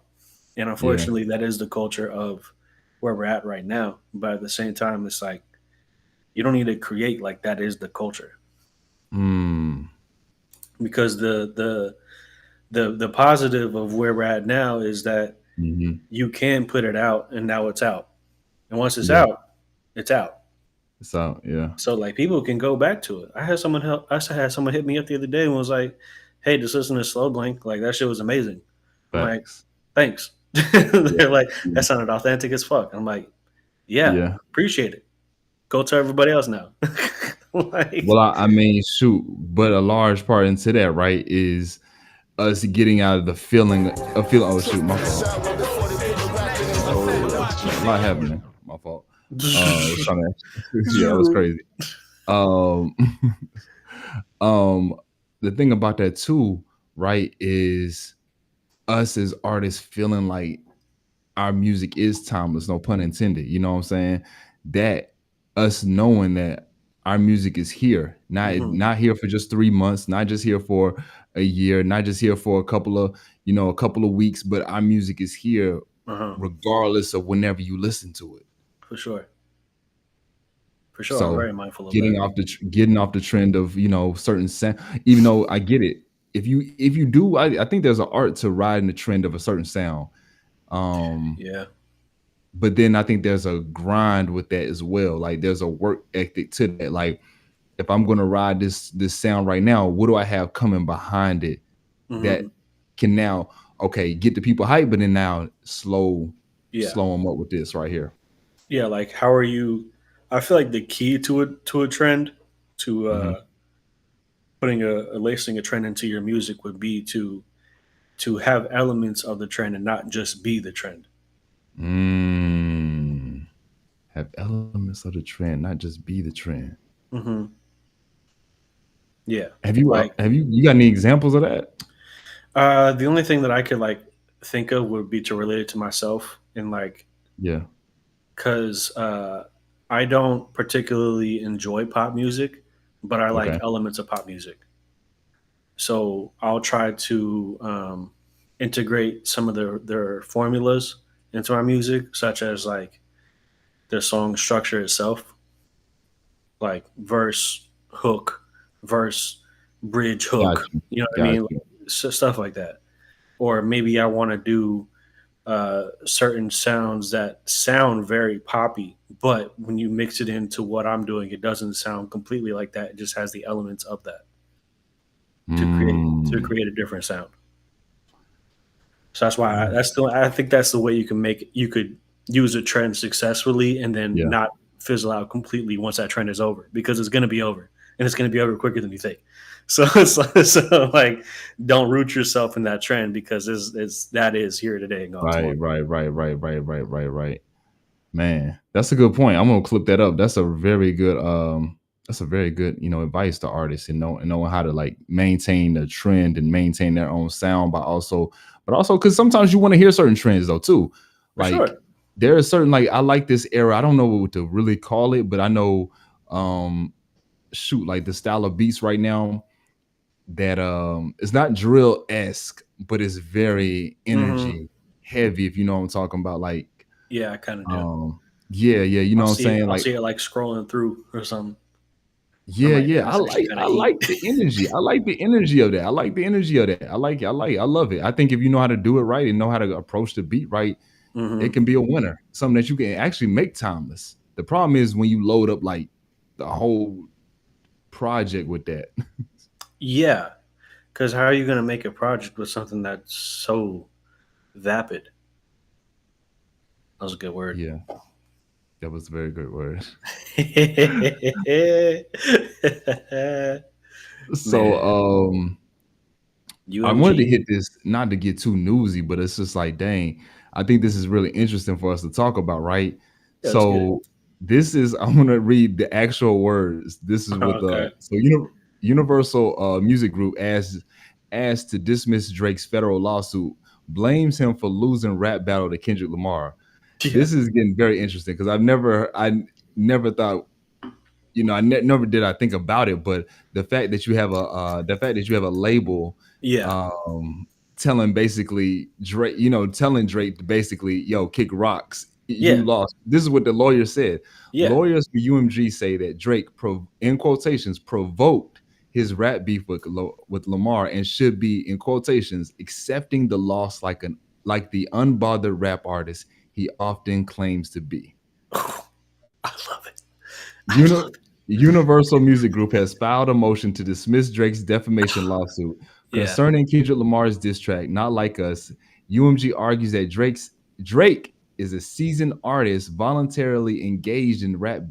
And Yeah. unfortunately, that is the culture of where we're at right now. But at the same time, it's like you don't need to create like that is the culture Mm, because the positive of where we're at now is that mhm. you can put it out and now it's out. And once it's Yeah. out, it's out. So yeah. So like people can go back to it. I had someone hit me up the other day and was like, "Hey, just listen to Slow Blank. Like that shit was amazing." I'm like, Facts. "Thanks." Yeah. They're like, Yeah. "That sounded authentic as fuck." I'm like, "Yeah, Yeah. appreciate it. Go tell everybody else now." Like, Well, I mean, shoot, but a large part into that, right, is us getting out of the feeling. Oh shoot, my fault. Oh, a lot happening. My fault. I was trying to. Yeah, that was crazy. Um, um, the thing about that too, right, is us as artists feeling like our music is timeless, no pun intended. You know what I'm saying? That us knowing that our music is here, Mhm. not here for just 3 months, not just here for a year, not just here for a couple of weeks, but our music is here Uh-huh. regardless of whenever you listen to it. For sure. For sure. I'm So very mindful of that. getting off the trend of certain sound, even though I get it. If you do, I think there's an art to riding the trend of a certain sound. Um, Yeah. but then I think there's a grind with that as well. Like there's a work ethic to that. Like if I'm gonna ride this sound right now, what do I have coming behind it that Hmm. can now get the people hyped, but then now Yeah. slow them up with this right here. Yeah. Like, how are you? I feel like the key to a trend, to Hmm. putting lacing a trend into your music would be to have elements of the trend and not just be the trend. Mm. Have elements of the trend, not just be the trend. Hmm. Yeah. Like You got any examples of that? the only thing that I could like think of would be to relate it to myself and like Yeah. because I don't particularly enjoy pop music, but I like Okay. elements of pop music. So I'll try to integrate some of their formulas into my music, such as like the song structure itself, like verse, hook, verse, bridge, Got hook. you. You know what I Got mean? you. Stuff like that. or maybe I want to do certain sounds that sound very poppy, but when you mix it into what I'm doing, it doesn't sound completely like that. It just has the elements of that to Mm, create a different sound. So that's why I think that's the way you can make you could use a trend successfully and then yeah. not fizzle out completely once that trend is over, because it's going to be over, and it's going to be over quicker than you think. So so like, don't root yourself in that trend, because it's that is here today and gone Right, tomorrow. right, right, right, right, right, right, right. Man, that's a good point. I'm gonna clip that up. That's a very good, advice to artists and knowing how to like maintain the trend and maintain their own sound, but also because sometimes you want to hear certain trends though too. For Like sure. there are certain like I like this era. I don't know what to really call it, but I know shoot, like the style of beats right now that it's not drill-esque, but it's very Hmm. energy heavy, if you know what I'm talking about. Like Yeah, I kind of do. um, yeah, yeah, you know what I'm saying? I'll Like, see it like scrolling through or something. I'm yeah, like, yeah. damn, that's actually kind I of heat. like the energy. I like the energy of that. I like the energy of that. I love it. I think if you know how to do it right and know how to approach the beat right, it Hmm. can be a winner. Something that you can actually make timeless. The problem is when you load up like the whole project with that. Yeah, because how are you going to make a project with something that's so vapid? That was a good word. Yeah, that was a very good word. So Man, I wanted to UMG. hit this, not to get too newsy, but it's just like, dang, I think this is really interesting for us to talk about, right? Yeah, let's get it. So this is, I'm gonna read the actual words. This is what Okay. Universal Music Group asked to dismiss Drake's federal lawsuit, blames him for losing rap battle to Kendrick Lamar. Yeah. This is getting very interesting because I never thought, never did I think about it, but the fact that you have a label Yeah. um telling basically Drake, telling Drake to basically, yo, kick rocks. You Yeah. lost. This is what the lawyer said. Yeah. Lawyers for UMG say that Drake in quotations provoked his rap beef with Lamar and should be in quotations accepting the loss like the unbothered rap artist he often claims to be. I love it. I Uni- love it. Universal Music Group has filed a motion to dismiss Drake's defamation lawsuit Yeah. concerning Kendrick Lamar's diss track, Not Like Us. UMG argues that Drake is a seasoned artist voluntarily engaged in rap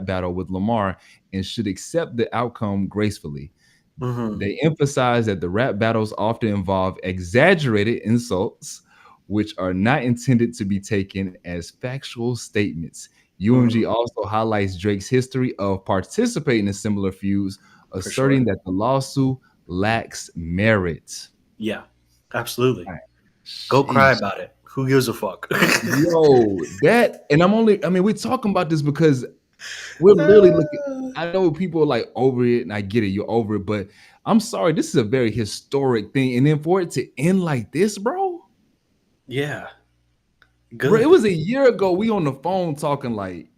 battle with Lamar and should accept the outcome gracefully. Hmm. They emphasize that the rap battles often involve exaggerated insults, which are not intended to be taken as factual statements. UMG Hmm. also highlights Drake's history of participating in similar feuds, For sure. asserting that the lawsuit lacks merit. Yeah. Absolutely. Right. Go cry Sheesh. about it. Who gives a fuck? Yo, I mean, we're talking about this because we're literally looking. I know people are like over it, and I get it, you're over it, but I'm sorry, this is a very historic thing. And then for it to end like this, Yeah. bro, it Good. was a year ago. We on the phone talking like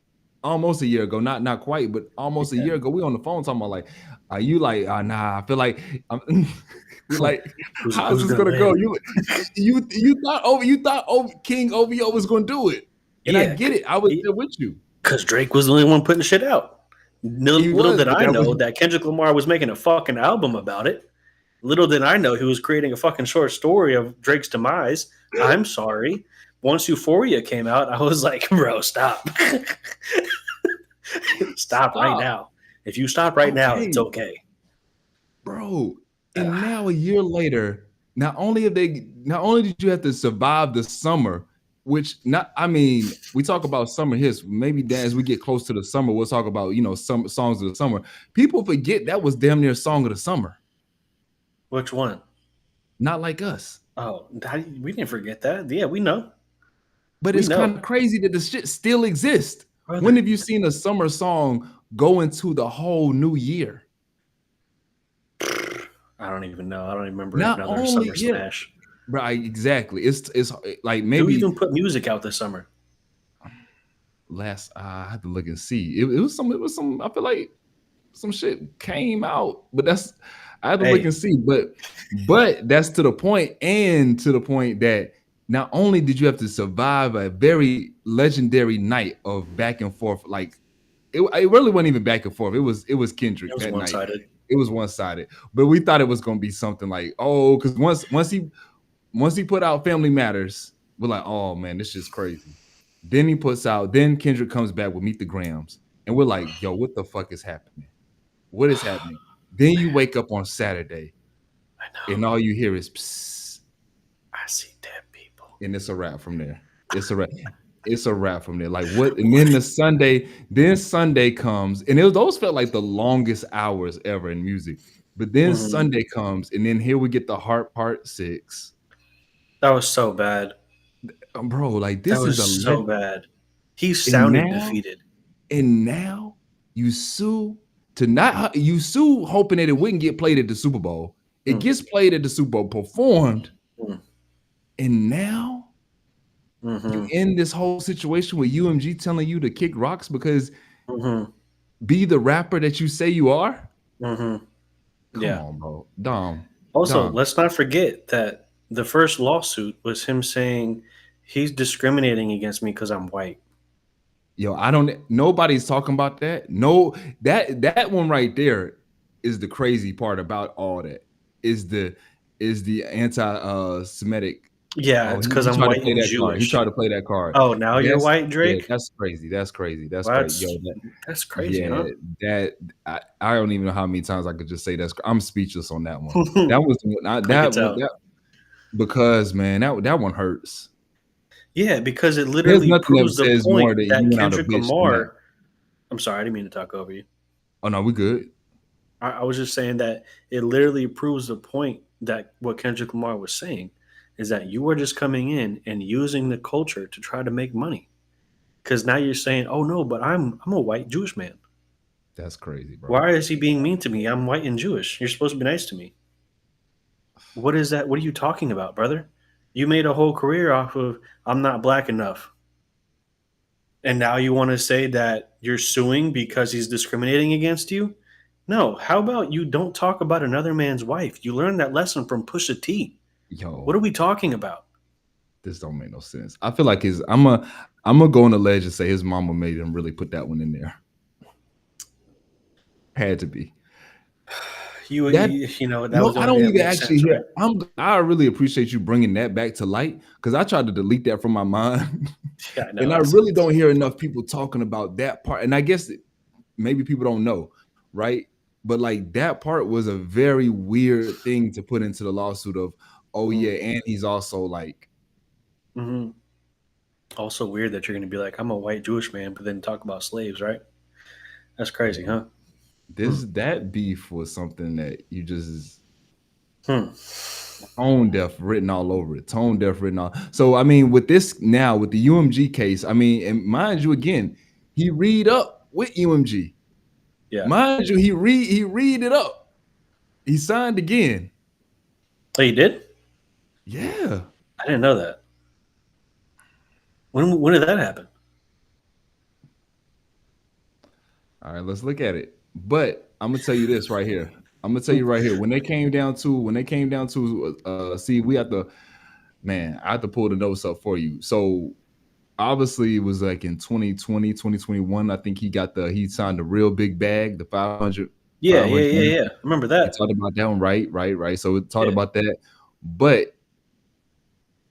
almost a year ago, not quite, but almost a Yeah. year ago. We on the phone talking about like, are you like, nah? I feel like I'm, we like, how's Who's this gonna gonna go? win? You thought King OVO was gonna do it, and I Yeah. get it. I was there with you. Because Drake was the only one putting shit out. He Little was, did but I that was know that Kendrick Lamar was making a fucking album about it. Little did I know he was creating a fucking short story of Drake's demise. I'm sorry. Once Euphoria came out, I was like, bro, stop. Stop right stop. now. If you stop right now, it's Okay, okay. bro. And Ugh. now a year later, not only did you have to survive the summer, which not I mean, we talk about summer hits. Maybe then as we get close to the summer, we'll talk about, some songs of the summer. People forget that was damn near song of the summer. Which one? Not Like Us. Oh, we didn't forget that. Yeah, we know. But We it's kind know. of crazy that the shit still exists. When Brother, have you seen a summer song go into the whole new year? I don't even know. I don't even remember Not another only, summer yeah, smash. right, exactly. It's like Who maybe even put music out this summer? last I had to look and see. It was some I feel like some shit came out, but I have to look Hey, and see, but that's to the point, and to the point that not only did you have to survive a very legendary night of back and forth, like it really wasn't even back and forth. It was it Kendrick was that one night. sided. It was one sided, but we thought it was gonna be something like, oh, because once he put out Family Matters, we're like, oh man, this is crazy. Then Kendrick comes back with Meet the Grams, and we're like, yo, what the fuck is happening? What is happening? Then you wake up on Saturday, I and know. all you hear is psst, I see dead people. and it's a wrap from there. It's a wrap. It's a wrap from there. Like what? And then Sunday comes, and those felt like the longest hours ever in music. But then Mhm. Sunday comes, and then here we get the Heart Part 6. That was so bad. Bro, like That this is was a so legend. bad. He And sounded now, defeated. and now you sue you sue hoping that it wouldn't get played at the Super Bowl. It Mm, gets played at the Super Bowl, performed, mm, and now you mhm, end this whole situation with UMG telling you to kick rocks because mhm, be the rapper that you say you are? mhm. Come Yeah. on, bro. Dom. Also, Dom. let's not forget that the first lawsuit was him saying he's discriminating against me because I'm white. Yo, I don't nobody's talking about that. No, that one right there is the crazy part about all that. Is the anti Semitic. Yeah, Oh, it's he, because he I'm tried to white play and that card. He Jewish. tried to play that card. Oh, now you're That's white, yeah, Drake? that's crazy. That's crazy. That's Well, crazy. Yo, that's crazy, yeah, huh? that I don't even know how many times I could just say I'm speechless on that one. That was the one I could that one tell. that because man, that one hurts. Yeah, because it There's literally nothing that proves the says more point that you that went out a Kendrick bitch than that. Lamar. I'm sorry, I didn't mean to talk over you. Oh no, we good. I was just saying that it literally proves the point that what Kendrick Lamar was saying is that you are just coming in and using the culture to try to make money. Because now you're saying, "Oh no, but I'm a white Jewish man. That's crazy, bro. Why is he being mean to me? I'm white and Jewish. You're supposed to be nice to me." What is that? What are you talking about, brother? You made a whole career off of I'm not black enough. And now you want to say that you're suing because he's discriminating against you? No. How about you don't talk about another man's wife? You learned that lesson from Pusha T. What Yo, are we talking about? this don't make no sense. I feel like I'm gonna go on the ledge and say his mama made him really put that one in there. Had to be. That You know that no, was the I only thing don't that even made actually sense, hear. right? I really appreciate you bringing that back to light because I tried to delete that from my mind, Yeah, I know. and I I saw really it too. don't hear enough people talking about that part. And I guess maybe people don't know, right? But like that part was a very weird thing to put into the lawsuit of, oh Mm-hmm. yeah, and he's also like, Mm-hmm. Also weird that you're going to be like, I'm a white Jewish man, but then talk about slaves, right? That's crazy, yo, huh? Hmm. that beef was something that you just Hmm. tone deaf written all over it. Tone deaf written all. So I mean, with this now with the UMG case, I mean, and mind you, again, he read up with UMG. Yeah. Mind you, he read it up. He signed again. Oh, you did? Yeah. I didn't know that. When did that happen? All right, let's look at it. But I'm gonna tell you this right here. I'm gonna tell you right here. When they came down to see, we have to, man, I have to pull the notes up for you. So obviously it was like in 2020, 2021. I think he signed a real big bag, the 500, Yeah, yeah, 500. yeah, yeah. I remember We that. talked about that one, right. So we talked Yeah. about that. But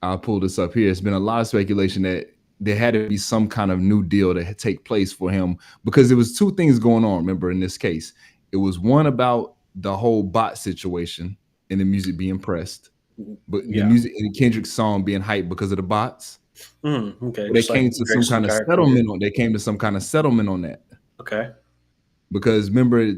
I'll pull this up here. It's been a lot of speculation that there had to be some kind of new deal to take place for him because there was two things going on. Remember, in this case, it was one about the whole bot situation and the music being pressed, but the Yeah. music and Kendrick's song being hyped because of the bots. Okay. They Just like came to some Drake's kind of entire career. settlement on. They came to some kind of settlement on that Okay. because remember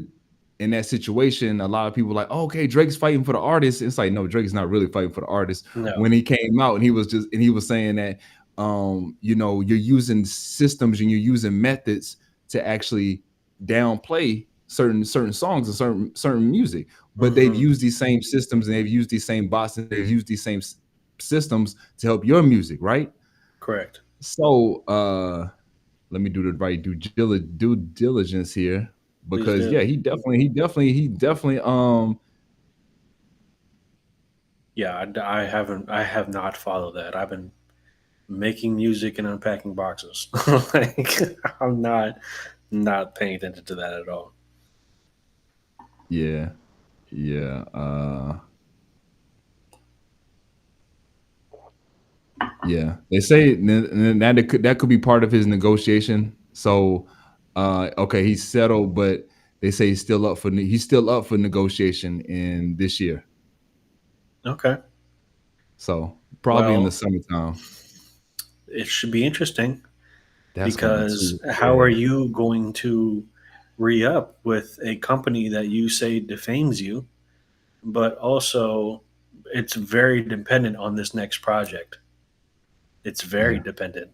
in that situation, a lot of people were like, oh, okay, Drake's fighting for the artist. It's like, no, Drake's not really fighting for the artist. No. When he came out and he was saying that, you're using systems and you're using methods to actually downplay certain songs and certain music, but they've Hmm. used these same systems and they've used these same bots and they've used these same systems to help your music, right? Correct. So let me do the right due diligence here Please because do. yeah, he definitely Yeah, I have not followed that. I've been making music and unpacking boxes. Like I'm not paying attention to that at all. Yeah, yeah, yeah. They say that could be part of his negotiation. So, okay, he's settled, but they say he's still up for negotiation in this year. Okay. So probably in the Well, summertime. it should be interesting That's gonna be because too. how are Yeah, you going to re up with a company that you say defames you, but also it's very dependent on this next project? It's very yeah, dependent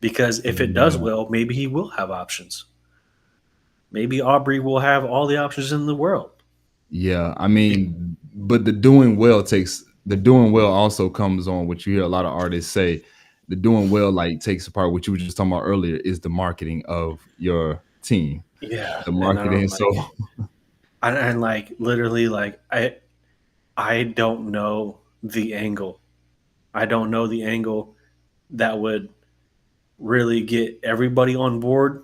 because if it does yeah, well, maybe he will have options. Maybe Aubrey will have all the options in the world. yeah. I Be- mean, but the doing well also comes on what you hear a lot of artists say. The doing well like takes apart what you were just talking about earlier is the marketing of your team, yeah, the and I don't marketing. So like, and like literally, like I don't know the angle. I don't know the angle that would really get everybody on board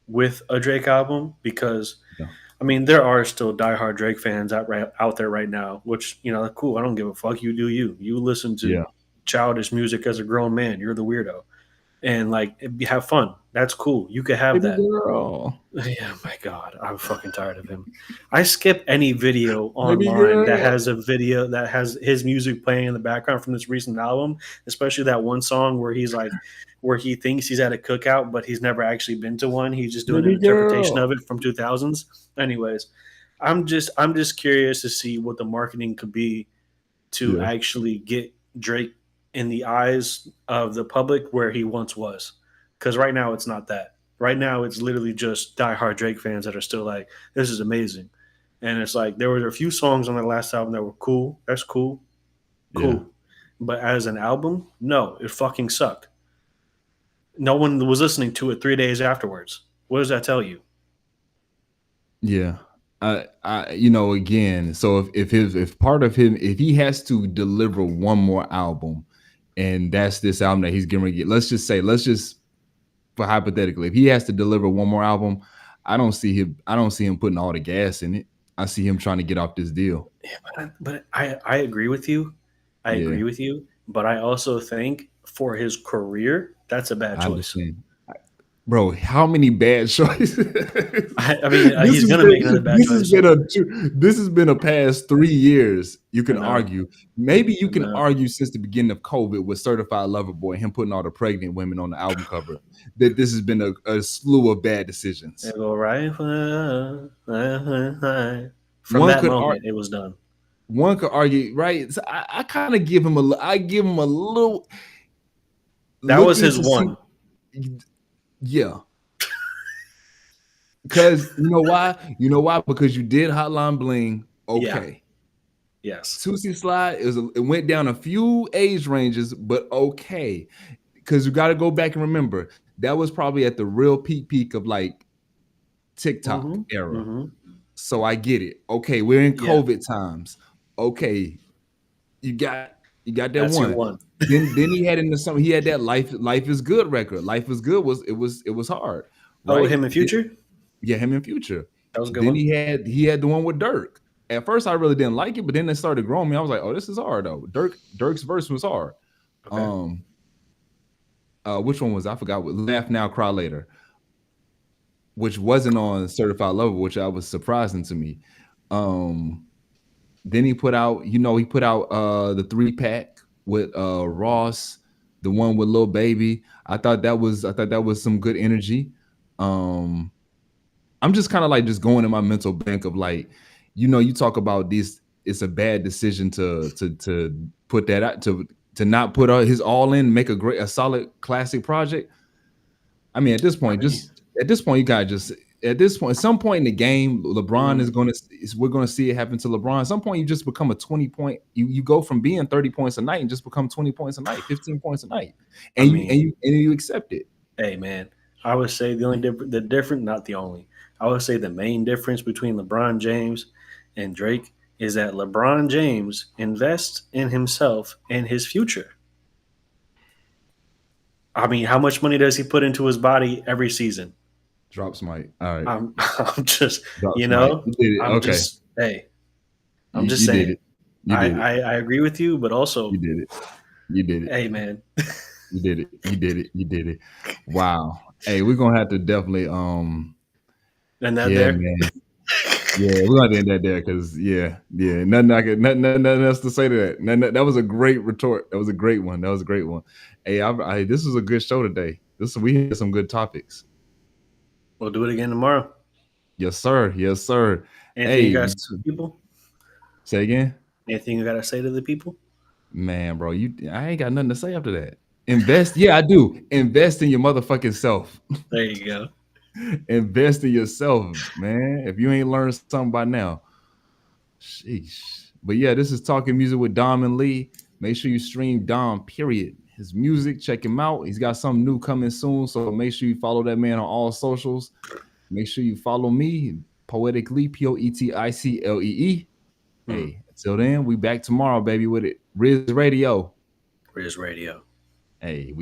with a Drake album because yeah, I mean there are still diehard Drake fans out there right now, which cool. I don't give a fuck. You do you. You listen to yeah, childish music as a grown man. You're the weirdo, and like have fun. That's cool. You could have baby that. girl, Yeah, my God, I'm fucking tired of him. I skip any video baby online that girl. has a video that has his music playing in the background from this recent album, especially that one song where he's like, where he thinks he's at a cookout, but he's never actually been to one. He's just doing an Baby interpretation girl. of it from 2000s. Anyways, I'm just curious to see what the marketing could be to Yeah, actually get Drake in the eyes of the public where he once was. Because right now it's not that. Right now it's literally just diehard Drake fans that are still like, this is amazing. And it's like there were a few songs on the last album that were cool. That's cool. yeah, Cool. But as an album, no, it fucking sucked. No one was listening to it 3 days afterwards. What does that tell you? yeah. Again, so if part of him, if he has to deliver one more album, and that's this album that he's going to get, let's just for hypothetically, if he has to deliver one more album, I don't see him putting all the gas in it. I see him trying to get off this deal. Yeah, but I agree with you. I Yeah, agree with you. But I also think for his career, that's a bad I choice. understand. Bro, how many bad choices? I mean, he's gonna make another bad choice. This has been a past 3 years. You I can know. argue. Maybe you I can know. argue since the beginning of COVID with Certified Lover Boy, him putting all the pregnant women on the album cover, that this has been a slew of bad They decisions. go right from One that could ar- moment, it was done. one could argue, right? So I kind of give him I give him a little That was looking his to see. one. Yeah, because you know why? You know why? Because you did Hotline Bling. Yeah. Okay. Yes. Tootsie Slide it went down a few age ranges, but okay. Because you got to go back and remember that was probably at the real peak of like TikTok Mm-hmm. era. Mm-hmm. So I get it. Okay, we're in Yeah. COVID times. Okay, you got you got that That's your one. one. Then he had into some. He had that life is good record. Life is good was hard, Oh, right? him in Future. Yeah, him in Future. That was a good Then one. he had the one with Dirk. At first, I really didn't like it, but then it started growing me. I was like, oh, this is hard though. Dirk's verse was hard. Okay. Um, which one was I forgot? Laugh Now, Cry Later, which wasn't on Certified Lover, which I was surprising to me. Um, then he put out the 3-pack with Ross, the one with Lil Baby. I thought that was some good energy. Um, I'm just kind of like just going in my mental bank of like, you talk about this. It's a bad decision to put that out to not put his all in, make a solid classic project. I mean, I mean, at this point, you gotta just at this point, at some point in the game, LeBron mhm. we're gonna see it happen to LeBron. At some point, you just become a 20 point. You go from being 30 points a night and just become 20 points a night, 15 points a night, I and mean, you accept it. hey man, I would say not the only. I would say the main difference between LeBron James and Drake is that LeBron James invests in himself and his future. I mean, how much money does he put into his body every season? Drops mic. All right. I'm just, Drops mic. You did it. I'm Okay. just, hey, I'm You, just you did saying. it. You did it. I agree with you, but You also, did it. You did it. hey, man, You did it. You did it. You did it. Wow. Hey, we're gonna have to definitely and that yeah, there. man. Yeah, we're gonna end that there because nothing else to say to that. That was a great retort. That was a great one. That was a great one. Hey, this was a good show today. We had some good topics. We'll do it again tomorrow. Yes, sir. Yes, sir. Anything you Hey, got to say to the people? say again. Anything you got to say to the people? Man, bro, I ain't got nothing to say after that. Invest, yeah, I do. Invest in your motherfucking self. There you go. Invest in yourself, man. If you ain't learned something by now. Sheesh. But yeah, this is Talking Music with Dom and Lee. Make sure you stream Dom, period. His music, check him out. He's got something new coming soon. So make sure you follow that man on all socials. Make sure you follow me, Poetically, Poeticlee. Hey, until then, we back tomorrow, baby, with it. Rizz Radio. Rizz Radio. Hey,